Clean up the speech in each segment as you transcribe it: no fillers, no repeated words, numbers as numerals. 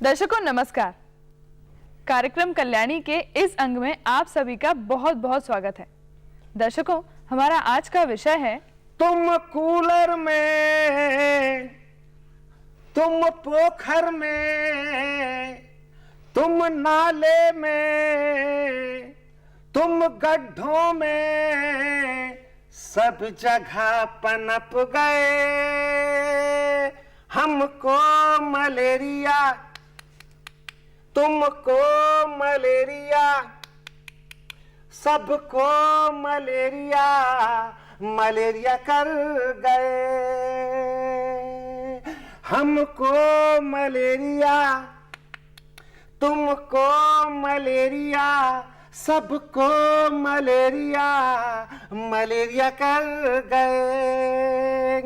दर्शकों नमस्कार। कार्यक्रम कल्याणी के इस अंग में आप सभी का बहुत बहुत स्वागत है। दर्शकों, हमारा आज का विषय है तुम कूलर में, तुम पोखर में, तुम नाले में, तुम गड्ढों में, सब जगह पनप गए हमको मलेरिया, तुमको मलेरिया, सबको मलेरिया, मलेरिया कर गए हमको मलेरिया, तुमको मलेरिया, सबको मलेरिया, मलेरिया कर गए।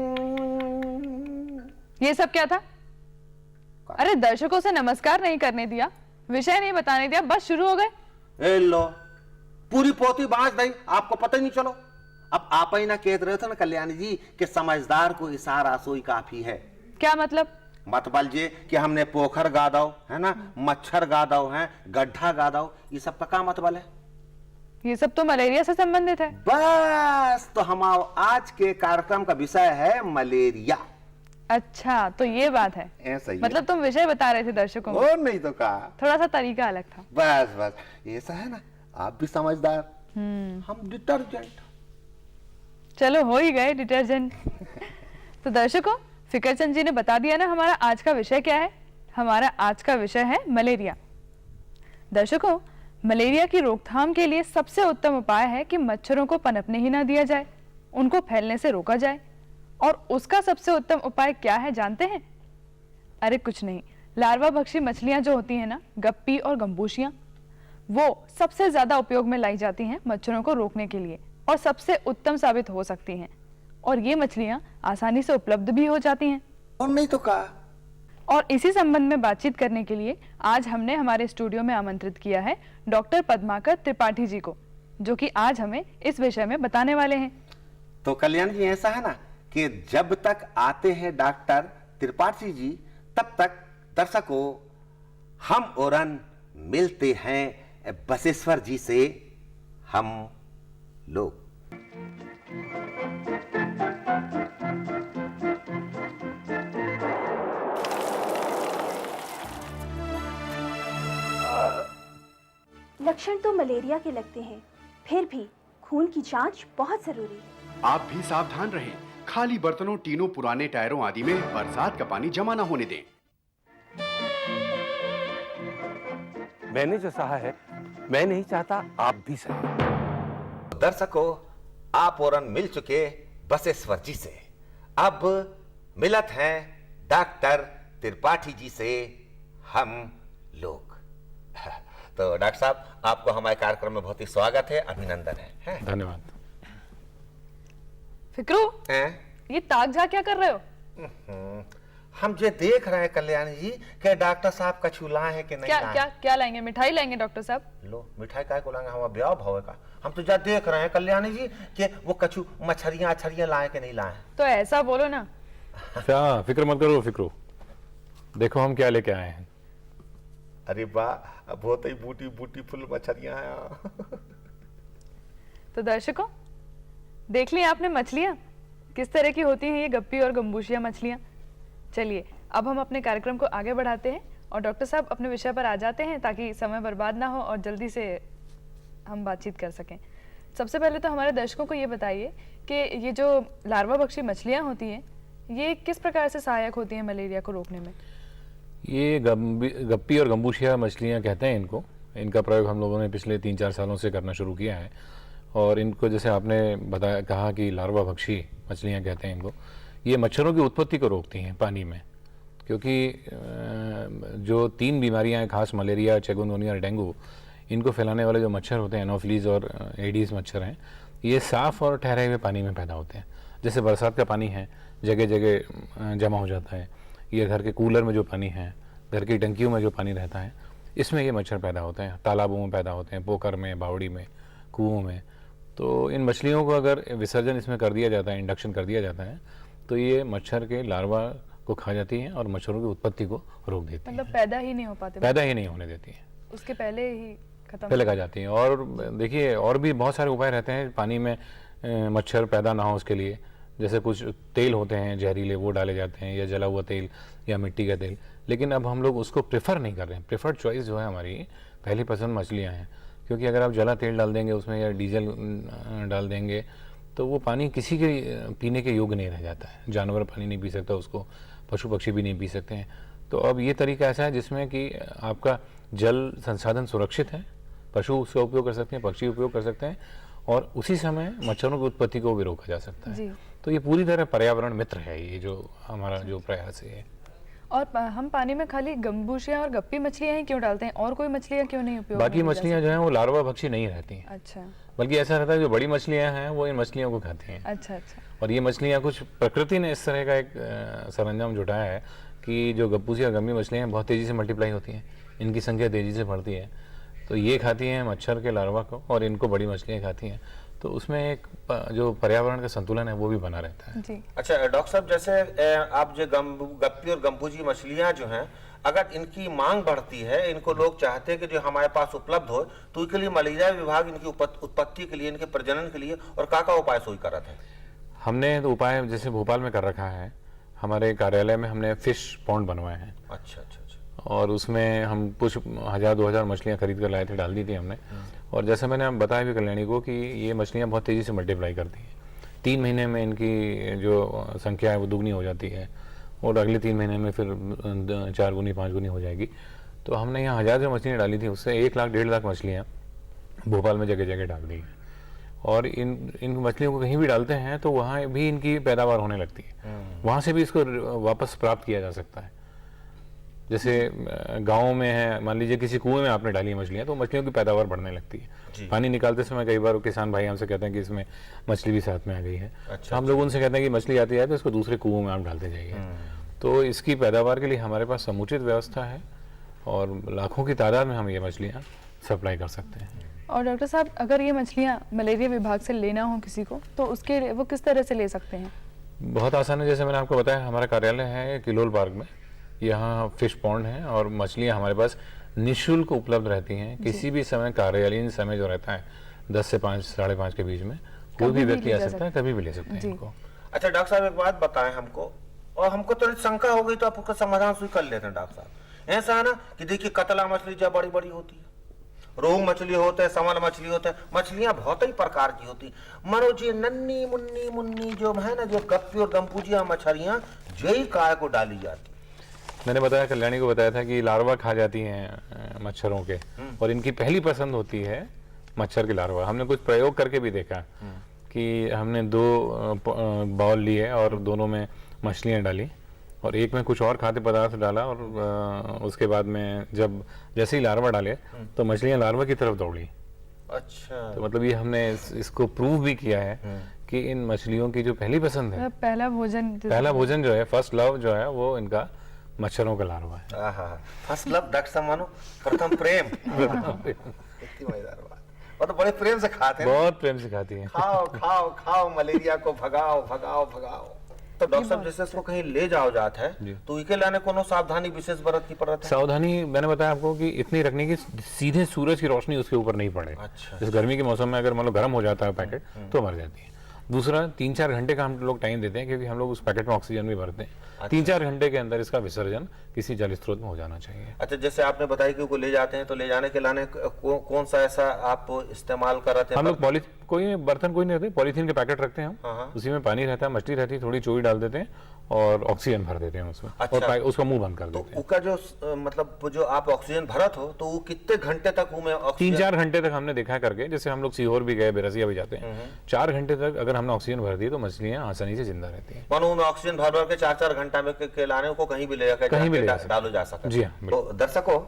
ये सब क्या था? अरे दर्शकों से नमस्कार नहीं करने दिया, विषय नहीं बताने दिया, बस शुरू हो गए। ए लो, पूरी पोती बांच दई, आपको पता ही नहीं चलो। अब आप ही ना कह रहे थे ना कल्याणी जी कि समझदार को इशारा सोई काफी है। क्या मतलब? मतलब ये कि हमने पोखर गादाओ है ना, मच्छर गादाओ है, गड्ढा गादाओ, ये सब का मतलब है? ये सब तो मलेरिया से संबंधित है। बस, तो हम आज के कार्यक्रम का विषय है मलेरिया। अच्छा, तो ये बात है। ऐसा ही मतलब तुम विषय बता रहे थे दर्शकों को। और नहीं तो कहा, थोड़ा सा तरीका अलग था। बस बस, ऐसा है ना, आप भी समझदार, हम डिटर्जेंट। चलो हो ही गए डिटर्जेंट। तो दर्शकों, फिकरचंद जी ने बता दिया ना हमारा आज का विषय क्या है। हमारा आज का विषय है मलेरिया। दर्शकों, मलेरिया की रोकथाम के लिए सबसे उत्तम उपाय है कि मच्छरों को पनपने ही ना दिया जाए, उनको फैलने से रोका जाए। और उसका सबसे उत्तम उपाय क्या है जानते हैं? अरे कुछ नहीं, लार्वा भक्षी मछलियां जो होती हैं ना, गप्पी और गंबूशियां, वो सबसे ज्यादा उपयोग में लाई जाती हैं मच्छरों को रोकने के लिए और सबसे उत्तम साबित हो सकती हैं। और ये मछलियां आसानी से उपलब्ध भी हो जाती हैं। और नहीं तो कहा। और इसी संबंध में बातचीत करने के लिए आज हमने हमारे स्टूडियो में आमंत्रित किया है डॉक्टर पद्माकर त्रिपाठी जी को, जो कि आज हमें इस विषय में बताने वाले हैं। तो कल्याण जी, ऐसा है ना कि जब तक आते हैं डॉक्टर त्रिपाठी जी, तब तक दर्शकों हम औरन मिलते हैं बसेश्वर जी से हम लोग। लक्षण तो मलेरिया के लगते हैं, फिर भी खून की जांच बहुत जरूरी है। आप भी सावधान रहें, खाली बर्तनों, टीनों, पुराने टायरों आदि में बरसात का पानी जमा न होने दें। मैंने जो सहा है, मैं नहीं चाहता आप भी सही। दर्शकों, आप औरन मिल चुके बसेश्वर जी से, अब मिलत हैं डॉक्टर त्रिपाठी जी से हम लोग। तो डॉक्टर साहब, आपको हमारे कार्यक्रम में बहुत ही स्वागत है, अभिनंदन है। धन्यवाद। फिक्रू, ये ताक झाक क्या कर रहे हो? हम ये देख रहे हैं कल्याणी जी कि डॉक्टर साहब कछु लाए हैं कि नहीं क्या लाए। क्या क्या लाएंगे? मिठाई लाएंगे डॉक्टर साहब? लो, मिठाई काय को लाएंगे, हमारा ब्याह भाव का। हम तो जा देख रहे हैं कल्याणी जी कि वो कछु मछलियां अछरियां लाए कि नहीं लाए। तो ऐसा बोलो ना। क्या फिक्र मत करो फिक्रो, देखो हम क्या लेके आए हैं। अरे वाह, बहुत ही बूटी बूटी फुल मछलियां हैं। तो दर्शकों, देख लिया आपने मछलियां किस तरह की होती हैं, ये गप्पी और गंबूशिया मछलियां। चलिए अब हम अपने कार्यक्रम को आगे बढ़ाते हैं और डॉक्टर साहब अपने विषय पर आ जाते हैं, ताकि समय बर्बाद ना हो और जल्दी से हम बातचीत कर सकें। सबसे पहले तो हमारे दर्शकों को ये बताइए कि ये जो लार्वा भक्षी मछलियां होती हैं, ये किस प्रकार से सहायक होती हैं मलेरिया को रोकने में? ये गप्पी और गंबूशिया मछलियाँ कहते हैं इनको। इनका प्रयोग हम लोगों ने पिछले 3-4 सालों से करना शुरू किया है। और इनको, जैसे आपने बताया, कहा कि लार्वा भक्षी मछलियाँ कहते हैं इनको। ये मच्छरों की उत्पत्ति को रोकती हैं पानी में, क्योंकि जो 3 बीमारियाँ हैं, खास मलेरिया, चिकनगुनिया और डेंगू, इनको फैलाने वाले जो मच्छर होते हैं, एनोफिलीज और एडीज मच्छर हैं, ये साफ़ और ठहरे हुए पानी में पैदा होते हैं। जैसे बरसात का पानी है, जगह जगह जमा हो जाता है। ये घर के कूलर में जो पानी है, घर की टंकियों में जो पानी रहता है, इसमें ये मच्छर पैदा होते हैं। तालाबों में पैदा होते हैं, पोखर में, बावड़ी में, कुओं में। तो इन मछलियों को अगर विसर्जन इसमें कर दिया जाता है, इंडक्शन कर दिया जाता है, तो ये मच्छर के लार्वा को खा जाती हैं और मच्छरों की उत्पत्ति को रोक देती हैं, मतलब पैदा ही नहीं हो पाते, पैदा ही नहीं होने देती हैं, उसके पहले ही खत्म पहले खा जाती हैं। और देखिए और भी बहुत सारे उपाय रहते हैं पानी में मच्छर पैदा ना हो उसके लिए। जैसे कुछ तेल होते हैं जहरीले, वो डाले जाते हैं, या जला हुआ तेल या मिट्टी का तेल। लेकिन अब हम लोग उसको प्रेफर नहीं कर रहे हैं। प्रेफर्ड चॉइस जो है हमारी पहली पसंद मछलियाँ हैं, क्योंकि अगर आप जला तेल डाल देंगे उसमें या डीजल डाल देंगे तो वो पानी किसी के पीने के योग्य नहीं रह जाता है। जानवर पानी नहीं पी सकता उसको, पशु पक्षी भी नहीं पी सकते हैं। तो अब ये तरीका ऐसा है जिसमें कि आपका जल संसाधन सुरक्षित है, पशु उसका उपयोग कर सकते हैं, पक्षी उपयोग कर सकते हैं, और उसी समय मच्छरों की उत्पत्ति को भी रोका जा सकता है। जी। तो ये पूरी तरह पर्यावरण मित्र है ये जो हमारा जो प्रयास है। और हम पानी में खाली गंबूशिया और गप्पी मछलियां ही क्यों डालते हैं, और कोई मछलियां क्यों नहीं उपयोग बाकी में ली जा मछलियाँ जो हैं वो लार्वा भक्षी नहीं रहती हैं, सकती? अच्छा बल्कि ऐसा रहता है जो बड़ी मछलियाँ हैं वो इन मछलियों को खाती हैं। अच्छा अच्छा। और ये मछलियाँ कुछ प्रकृति ने इस तरह का एक सरंजाम जुटाया है कि जो गप्पूसी और गम्मी मछलियाँ बहुत तेज़ी से मल्टीप्लाई होती हैं, इनकी संख्या तेज़ी से बढ़ती है। तो ये खाती हैं मच्छर के लार्वा को और इनको बड़ी मछलियाँ खाती हैं। तो उसमें एक जो पर्यावरण का संतुलन है वो भी बना रहता है। जी। अच्छा डॉक्टर साहब, जैसे आप जो गप्पी और गम्बूजी मछलियां जो हैं, अगर इनकी मांग बढ़ती है, इनको लोग चाहते हैं कि जो हमारे पास उपलब्ध हो, तो इसके लिए मलेरिया विभाग इनकी उत्पत्ति के लिए, इनके प्रजनन के लिए और का उपाय सोई कर रहे थे? हमने तो उपाय जैसे भोपाल में कर रखा है, हमारे कार्यालय में हमने फिश पॉन्ड बनवाए हैं। अच्छा अच्छा अच्छा। और उसमें हम कुछ 1000-2000 मछलियाँ खरीद कर लाए थे, डाल दी थी हमने। और जैसे मैंने बताया भी कल्याणी को कि ये मछलियाँ बहुत तेज़ी से मल्टीप्लाई करती हैं। 3 महीने में इनकी जो संख्या है वो दुगनी हो जाती है, और अगले 3 महीने में फिर 4 गुनी 5 गुनी हो जाएगी। तो हमने यहाँ 1000 जो मछलियाँ डाली थी उससे 1 लाख 1.5 लाख मछलियाँ भोपाल में जगह जगह डाल दी हैं। और इन मछलियों को कहीं भी डालते हैं तो वहाँ भी इनकी पैदावार होने लगती है, वहाँ से भी इसको वापस प्राप्त किया जा सकता है। जैसे गाँव में है, मान लीजिए किसी कुएं में आपने डाली है मछलियाँ, तो मछलियों की पैदावार बढ़ने लगती है। पानी निकालते समय कई बार किसान भाई हमसे कहते हैं कि इसमें मछली भी साथ में आ गई है। अच्छा, तो हम लोग उनसे कहते हैं कि मछली आती है तो इसको दूसरे कुओं में आप डालते जाइए। तो इसकी पैदावार के लिए हमारे पास समुचित व्यवस्था है और लाखों की तादाद में हम ये मछलियाँ सप्लाई कर सकते हैं। और डॉक्टर साहब, अगर ये मछलियाँ मलेरिया विभाग से लेना हो किसी को, तो उसके लिए वो किस तरह से ले सकते हैं? बहुत आसान है। जैसे मैंने आपको बताया, हमारा कार्यालय है किलोल पार्क में, यहाँ फिश पॉन्ड है और मछलियाँ हमारे पास निःशुल्क उपलब्ध रहती हैं। किसी भी समय, कार्यालयीन समय जो रहता है 10 से 5, 5:30 के बीच में, कोई भी व्यक्ति आ सकता है, कभी भी ले सकते हैं इनको। अच्छा डॉक्टर साहब, एक बात बताएं हमको, और हमको थोड़ी शंका हो गई तो आप उसका समाधान स्वीकार लेते हैं डॉक्टर साहब। ऐसा है ना कि देखिए, कतला मछली जब बड़ी बड़ी होती है, रोहू मछली होते हैं, समल मछली होते हैं, मछलियां बहुत ही प्रकार की होती। मरो जी नन्नी मुन्नी मुन्नी जो है ना, जो गप्पी और गम्बूजिया मछलियां, जो ही काय को डाली जाती। मैंने बताया, कल्याणी को बताया था कि लार्वा खा जाती हैं मच्छरों के, और इनकी पहली पसंद होती है मच्छर की लार्वा। हमने कुछ प्रयोग करके भी देखा कि हमने 2 बाउल लिए और दोनों में मछलियाँ डाली और एक में कुछ और खाद्य पदार्थ डाला, और उसके बाद में जब जैसे ही लार्वा डाले तो मछलियाँ लार्वा की तरफ दौड़ी। अच्छा, तो मतलब ये हमने इसको प्रूव भी किया है कि इन मछलियों की जो पहली पसंद है, पहला भोजन जो है, फर्स्ट लव जो है, वो इनका मच्छरों का लार्वा है। फर्स्ट लव डॉक्टर साहब मानो, प्रथम प्रेम। कितनी मजेदार बात। और तो बड़े प्रेम से खाते हैं, बहुत प्रेम से खाती हैं। खाओ खाओ खाओ, मलेरिया को भगाओ भगाओ भगाओ। तो डॉक्टर साहब, जैसे इसको कहीं ले जाओ जाता है तो इके लाने कोनो सावधानी विशेष बरतनी पड़ती है? सावधानी मैंने बताया आपको कि इतनी रखने की सीधे सूरज की रोशनी उसके ऊपर नहीं पड़े। अच्छा। इस गर्मी के मौसम में अगर मान लो गर्म हो जाता है पैकेट तो मर जाती है। दूसरा, 3-4 घंटे का हम लोग टाइम देते हैं, क्योंकि हम लोग उस पैकेट में ऑक्सीजन भी भरते हैं। 3-4 घंटे के अंदर इसका विसर्जन किसी जल स्रोत में हो जाना चाहिए। अच्छा, जैसे आपने बताया कि वो ले जाते हैं, तो ले जाने के लाने कौन सा ऐसा आप इस्तेमाल कर रहे थे? हम लोग कोई बर्तन कोई नहीं रहते, पॉलीथीन के पैकेट रखते हैं हम, उसी में पानी रहता है, मछली रहती है, थोड़ी चोई डाल देते हैं और ऑक्सीजन भर देते हैं उसमें। अच्छा। और उसका मुंह बंद कर तो देते हैं। उसका जो मतलब जो आप ऑक्सीजन भरत हो, तो वो कितने घंटे तक में ऑक्सीजन? 3-4 घंटे तक हमने देखा करके। जैसे हम लोग सीहोर भी गए, बेरसिया भी जाते हैं, 4 घंटे तक अगर हमने ऑक्सीजन भर दी तो मछलियां आसानी से जिंदा रहती हैं। मानो में ऑक्सीजन भर भर के 4-4 घंटा में के लाने को कहीं भी ले जाकर डालो जा सकता है। जी हाँ। तो दर्शकों,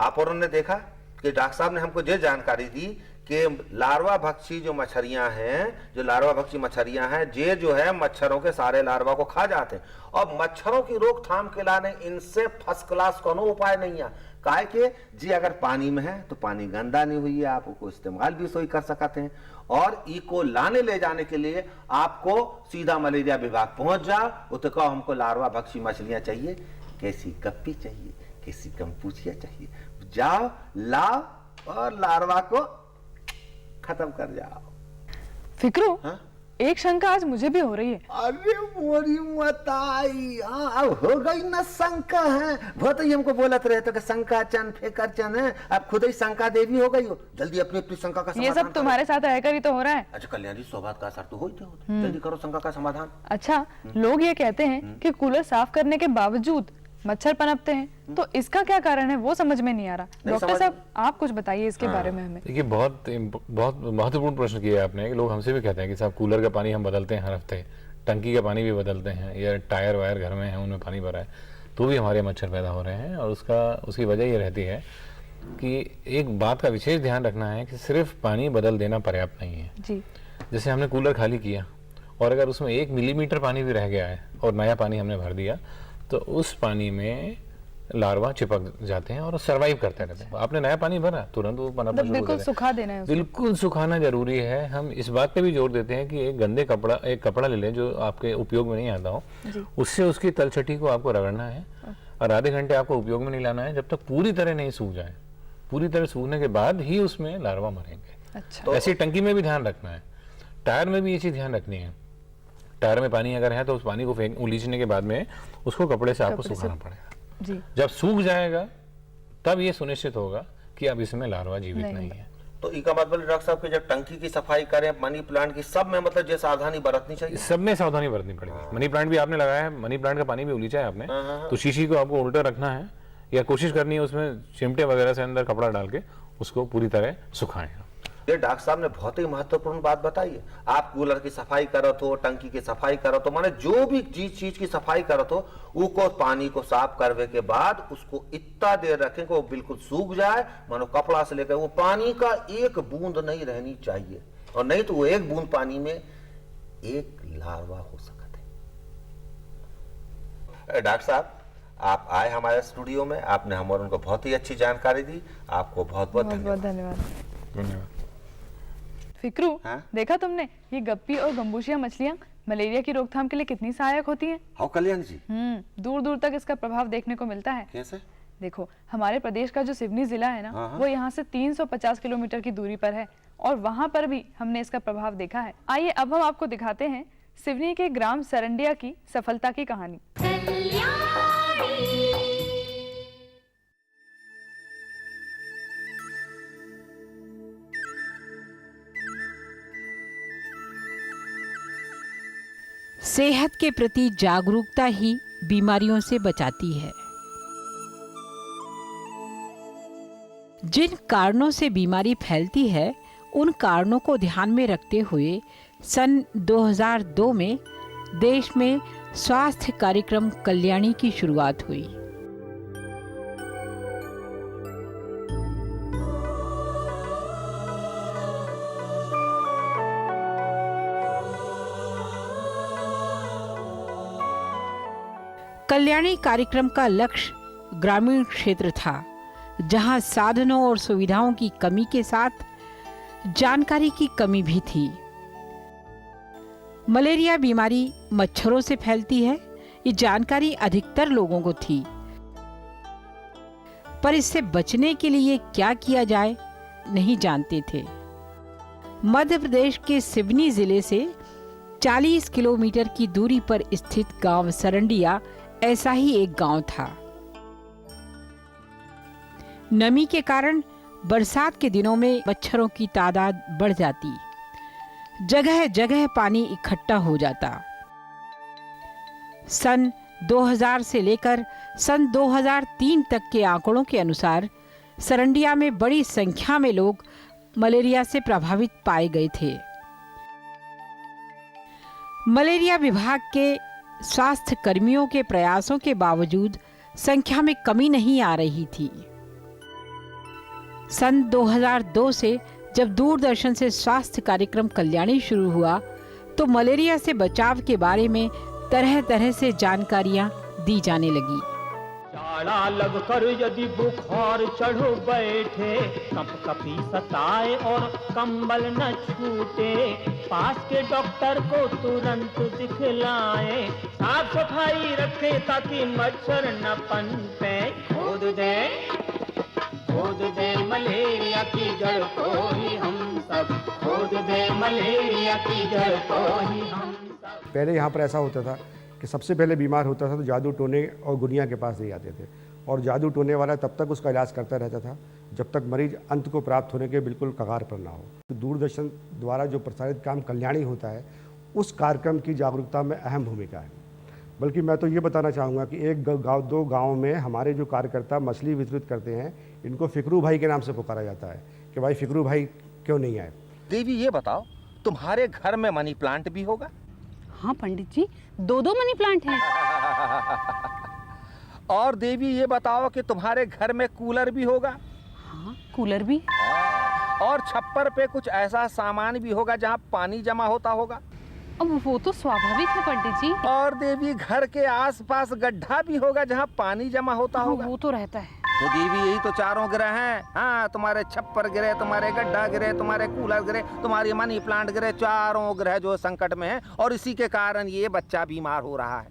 आप और ने देखा कि डॉक्टर साहब ने हमको ये जानकारी दी कि लार्वा भक्षी जो मछलियां हैं, जो लार्वा भक्षी मछलियां हैं, ये जो है मच्छरों के सारे लार्वा को खा जाते हैं। और मच्छरों की रोकथाम के लाने इनसे फर्स्ट क्लास कोनो उपाय नहीं है। काहे के जी अगर पानी में है तो पानी गंदा नहीं हुई है, आप उसको इस्तेमाल भी सोई कर सकते हैं। और इको लाने ले जाने के लिए आपको सीधा मलेरिया विभाग पहुंच जाओ, वो तो कहो हमको लार्वा भक्षी मछलियां चाहिए, कैसी गप्पी चाहिए, कैसी गम्बूसिया चाहिए, जाओ लाओ और लार्वा को खत्म कर जाओ। फिक्रू, हाँ? एक शंका आज मुझे भी हो रही है। अरे मोरी मताई, अब हो गई ना शंका है। बहुत ही हमको बोलत रहे तो कि शंका चन फेकर चन है, अब खुद ही शंका देवी हो गई हो। जल्दी अपनी अपनी शंका का समाधान ये सब तुम्हारे साथ रहकर ही तो हो रहा है। अच्छा कल्याणी, सौभाग्य का असर तो हो ही थे, जल्दी करो शंका का समाधान। अच्छा, लोग ये कहते हैं कि कूलर साफ करने के बावजूद मच्छर पनपते हैं, तो इसका क्या कारण है वो समझ में नहीं आ रहा। डॉक्टर साहब, आप कुछ बताइए इसके बारे में हमें। देखिए, बहुत बहुत महत्वपूर्ण प्रश्न किया है आपने। लोग हमसे भी कहते हैं कि साहब कूलर का पानी हम बदलते हैं हर हफ्ते, टंकी का पानी भी बदलते हैं, या टायर वायर घर में है उनमें पानी भरा है तो भी हमारे मच्छर पैदा हो रहे हैं। और उसकी वजह ये रहती है कि एक बात का विशेष ध्यान रखना है कि सिर्फ पानी बदल देना पर्याप्त नहीं है जी। जैसे हमने कूलर खाली किया और अगर उसमें 1 मिलीमीटर पानी भी रह गया है और नया पानी हमने भर दिया तो उस पानी में लार्वा चिपक जाते हैं और सर्वाइव करते रहते हैं। आपने नया पानी भरा, तुरंत वो पनपना शुरू हो बिल्कुल जाता है। सुखा देना है उसको। बिल्कुल सुखाना जरूरी है। हम इस बात पे भी जोर देते हैं कि एक कपड़ा ले लें जो आपके उपयोग में नहीं आता हो, उससे उसकी तलछटी को आपको रगड़ना है और आधे घंटे आपको उपयोग में नहीं लाना है जब तक पूरी तरह नहीं सूख जाए। पूरी तरह सूखने के बाद ही उसमें लार्वा मरेंगे। अच्छा। ऐसी टंकी में भी ध्यान रखना है, टायर में भी ये चीज ध्यान रखनी है। टायर में पानी अगर है तो उस पानी को उलीचने के बाद में उसको कपड़े से आपको सुखाना पड़ेगा। जी। जब सूख जाएगा तब ये सुनिश्चित होगा कि अब इसमें लार्वा जीवित नहीं है। तो इसका मतलब डॉक्टर साहब कि जब टंकी की सफाई करें, मनी प्लांट की, सब में मतलब जो सावधानी बरतनी चाहिए। सब में सावधानी बरतनी पड़ेगी। मनी प्लांट भी आपने लगाया है, मनी प्लांट का पानी भी उलीचा है आपने, तो शीशी को आपको उल्टा रखना है या कोशिश करनी है उसमें चिमटे वगैरह से अंदर कपड़ा डाल के उसको पूरी तरह सुखाएं। ये डॉक्टर साहब ने बहुत ही महत्वपूर्ण बात बताई है। आप कूलर की सफाई करत हो, टंकी की सफाई करत हो, माने जो भी चीज की सफाई करत हो, उसको पानी को साफ करने के बाद उसको इतना देर रखें कि वो बिल्कुल सूख जाए, मानो कपड़ा से लेकर वो पानी का एक बूंद नहीं रहनी चाहिए, और नहीं तो वो एक बूंद पानी में एक लार्वा हो सकता है। डॉक्टर साहब, आप आए हमारे स्टूडियो में, आपने हमारे उनको बहुत ही अच्छी जानकारी दी, आपको बहुत बहुत धन्यवाद। धन्यवाद। फिक्रू, हाँ? देखा तुमने ये गप्पी और गम्बूशिया मछलियां मलेरिया की रोकथाम के लिए कितनी सहायक होती हैं। हाँ कल्याण जी, दूर दूर तक इसका प्रभाव देखने को मिलता है। कैसे? देखो, हमारे प्रदेश का जो सिवनी जिला है ना, वो यहाँ से 350 किलोमीटर की दूरी पर है और वहाँ पर भी हमने इसका प्रभाव देखा है। आइए अब हम आपको दिखाते हैं सिवनी के ग्राम सरंडिया की सफलता की कहानी। सेहत के प्रति जागरूकता ही बीमारियों से बचाती है। जिन कारणों से बीमारी फैलती है उन कारणों को ध्यान में रखते हुए सन 2002 में देश में स्वास्थ्य कार्यक्रम कल्याणी की शुरुआत हुई। कल्याणी कार्यक्रम का लक्ष्य ग्रामीण क्षेत्र था, जहां साधनों और सुविधाओं की कमी के साथ जानकारी की कमी भी थी। मलेरिया बीमारी मच्छरों से फैलती है, ये जानकारी अधिकतर लोगों को थी, पर इससे बचने के लिए क्या किया जाए नहीं जानते थे। मध्य प्रदेश के सिवनी जिले से 40 किलोमीटर की दूरी पर स्थित गांव सरंडिया ऐसा ही एक गांव था। नमी के कारण बरसात के दिनों में मच्छरों की तादाद बढ़ जाती, जगह जगह पानी इकट्ठा हो जाता। सन 2000 से लेकर सन 2003 तक के आंकड़ों के अनुसार सरंडिया में बड़ी संख्या में लोग मलेरिया से प्रभावित पाए गए थे। मलेरिया विभाग के स्वास्थ्य कर्मियों के प्रयासों के बावजूद संख्या में कमी नहीं आ रही थी। सन 2002 से जब दूरदर्शन से स्वास्थ्य कार्यक्रम कल्याणी शुरू हुआ तो मलेरिया से बचाव के बारे में तरह तरह से जानकारियां दी जाने लगी। जाड़ा लगकर यदि बुखार चढ़ बैठे, कपकपी सताए और कंबल न छूटे, पास के डॉक्टर को तुरंत दिखलाए, साफ सफाई रखे ताकि मच्छर न पनपे। खोद दे मलेरिया की जड़ को ही हम सब, खोद दे मलेरिया की जड़ को ही हम सब। पहले यहाँ पर ऐसा होता था कि सबसे पहले बीमार होता था तो जादू टोने और गुनिया के पास ले जाते थे, और जादू टोने वाला तब तक उसका इलाज करता रहता था जब तक मरीज अंत को प्राप्त होने के बिल्कुल कगार पर ना हो। तो दूरदर्शन द्वारा जो प्रसारित काम कल्याणी होता है, उस कार्यक्रम की जागरूकता में अहम भूमिका है। बल्कि मैं तो ये बताना चाहूँगा कि एक गाँव दो गाँव में हमारे जो कार्यकर्ता मछली वितरित करते हैं, इनको फिक्रू भाई के नाम से पुकारा जाता है कि भाई फिक्रू भाई क्यों नहीं आए। देवी ये बताओ, तुम्हारे घर में मनी प्लांट भी होगा? हाँ पंडित जी, 2 मनी प्लांट हैं। और देवी ये बताओ कि तुम्हारे घर में कूलर भी होगा? हाँ, कूलर भी। और छप्पर पे कुछ ऐसा सामान भी होगा जहाँ पानी जमा होता होगा? अब वो तो स्वाभाविक है पंडित जी। और देवी घर के आसपास गड्ढा भी होगा जहाँ पानी जमा होता हाँ, होगा? वो तो रहता है। तो देवी यही तो 4 ग्रह हैं। हाँ, तुम्हारे छप्पर गिरे, तुम्हारे गड्ढा गिरे, तुम्हारे कूलर गिरे, तुम्हारी मनी प्लांट गिरे, 4 ग्रह जो संकट में हैं, और इसी के कारण ये बच्चा बीमार हो रहा है।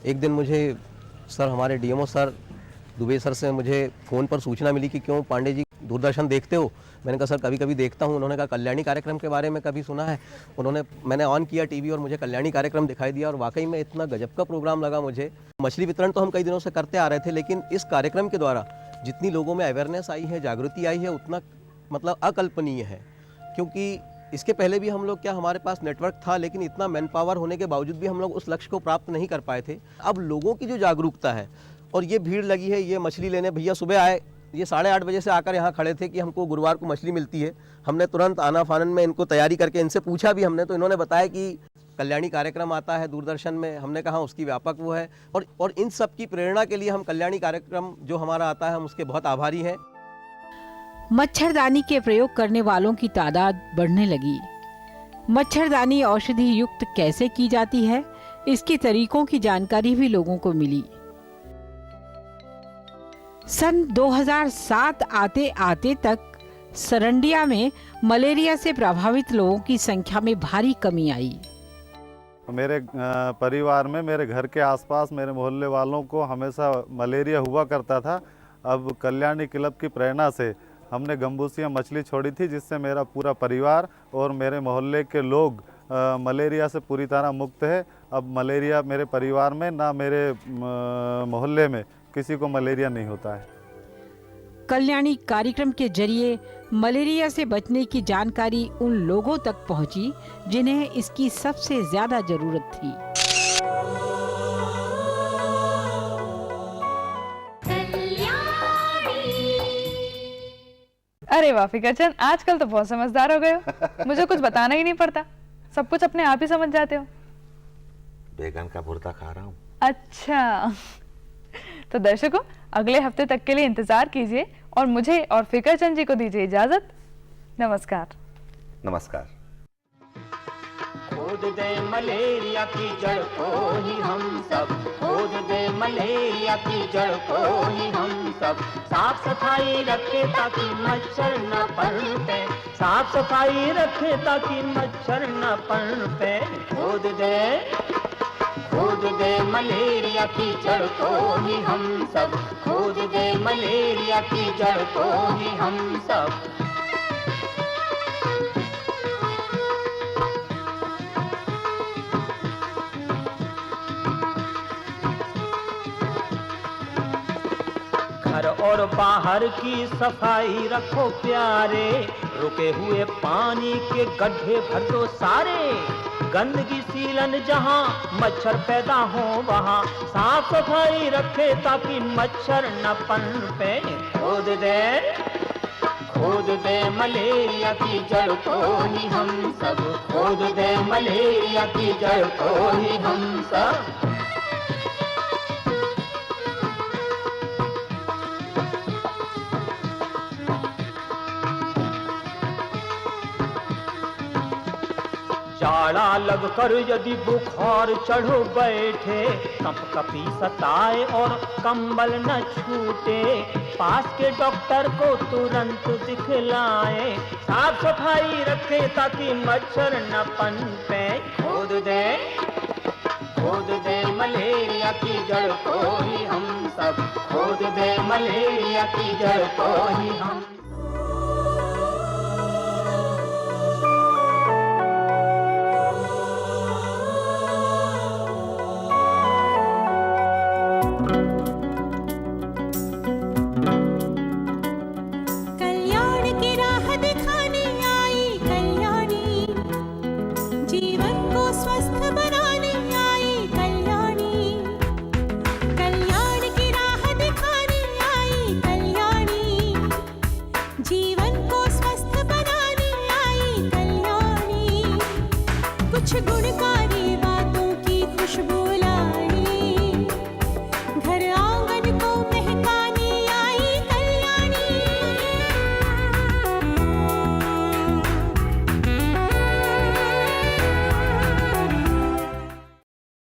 एक दिन मुझे सर, हमारे डीएमओ सर दुबे सर से मुझे फ़ोन पर सूचना मिली कि क्यों पांडे जी दूरदर्शन देखते हो? मैंने कहा सर कभी कभी देखता हूँ। उन्होंने कहा कल्याणी कार्यक्रम के बारे में कभी सुना है? मैंने ऑन किया टीवी और मुझे कल्याणी कार्यक्रम दिखाई दिया, और वाकई में इतना गजब का प्रोग्राम लगा मुझे। मछली वितरण तो हम कई दिनों से करते आ रहे थे, लेकिन इस कार्यक्रम के द्वारा जितनी लोगों में अवेयरनेस आई है, जागृति आई है, उतना मतलब अकल्पनीय है। क्योंकि इसके पहले भी हम लोग हमारे पास नेटवर्क था, लेकिन इतना मैन पावर होने के बावजूद भी हम लोग उस लक्ष्य को प्राप्त नहीं कर पाए थे। अब लोगों की जो जागरूकता है और ये भीड़ लगी है, ये मछली लेने भैया सुबह आए, ये 8:30 बजे से आकर यहाँ खड़े थे कि हमको गुरुवार को मछली मिलती है। हमने तुरंत आना फानन में इनको तैयारी करके इनसे पूछा भी हमने, तो इन्होंने बताया कि कल्याणी कार्यक्रम आता है दूरदर्शन में। हमने कहा उसकी व्यापक वो है, और इन सब की प्रेरणा के लिए हम कल्याणी कार्यक्रम जो हमारा आता है हम उसके बहुत आभारी हैं। मच्छरदानी के प्रयोग करने वालों की तादाद बढ़ने लगी। मच्छरदानी औषधि युक्त कैसे की जाती है, इसके तरीकों की जानकारी भी लोगों को मिली। सन 2007 आते आते तक सरंडिया में मलेरिया से प्रभावित लोगों की संख्या में भारी कमी आई। मेरे परिवार में, मेरे घर के आसपास, मेरे मोहल्ले वालों को हमेशा मलेरिया हुआ करता था। अब कल्याणी क्लब की प्रेरणा से हमने गंबूसिया मछली छोड़ी थी, जिससे मेरा पूरा परिवार और मेरे मोहल्ले के लोग मलेरिया से पूरी तरह मुक्त है। अब मलेरिया मेरे परिवार में ना मेरे मोहल्ले में किसी को मलेरिया नहीं होता है। कल्याणी कार्यक्रम के जरिए मलेरिया से बचने की जानकारी उन लोगों तक पहुंची जिन्हें इसकी सबसे ज्यादा जरूरत थी। अरे वाह फिकरचंद, आजकल तो बहुत समझदार हो गए हो। मुझे कुछ बताना ही नहीं पड़ता, सब कुछ अपने आप ही समझ जाते हो। बैगन का भुर्ता खा रहा हूँ। अच्छा, तो दर्शकों अगले हफ्ते तक के लिए इंतजार कीजिए और मुझे और फिकरचंद जी को दीजिए इजाजत। नमस्कार। नमस्कार। खोद दे मलेरिया की जड़ को ही हम सब, खोद दे मलेरिया की जड़ को ही हम सब। साफ सफाई रखे ताकि मच्छर न पनपे, साफ सफाई रखे ताकि मच्छर न पनपे। खोद दे मलेरिया की जड़ को ही हम सब, खोद दे मलेरिया की जड़ को ही हम सब। घर और बाहर की सफाई रखो प्यारे, रुके हुए पानी के गड्ढे भर दो सारे। गंदगी सीलन जहाँ मच्छर पैदा हो वहाँ, साफ सफाई रखे ताकि मच्छर न पनपे। खोद दे मलेरिया की जड़ को ही हम सब, खोद दे मलेरिया की जड़ को ही हम सब। जाड़ा लग कर यदि बुखार चढ़ो बैठे, कपकपी सताए और कंबल न छूटे, पास के डॉक्टर को तुरंत दिखलाएं, साफ सफाई रखें ताकि मच्छर न पनपे। खोद दे मलेरिया की जड़ को ही हम सब, खोद दे मलेरिया की जड़ को ही हम। कुछ गुणकारी बातों की खुशबू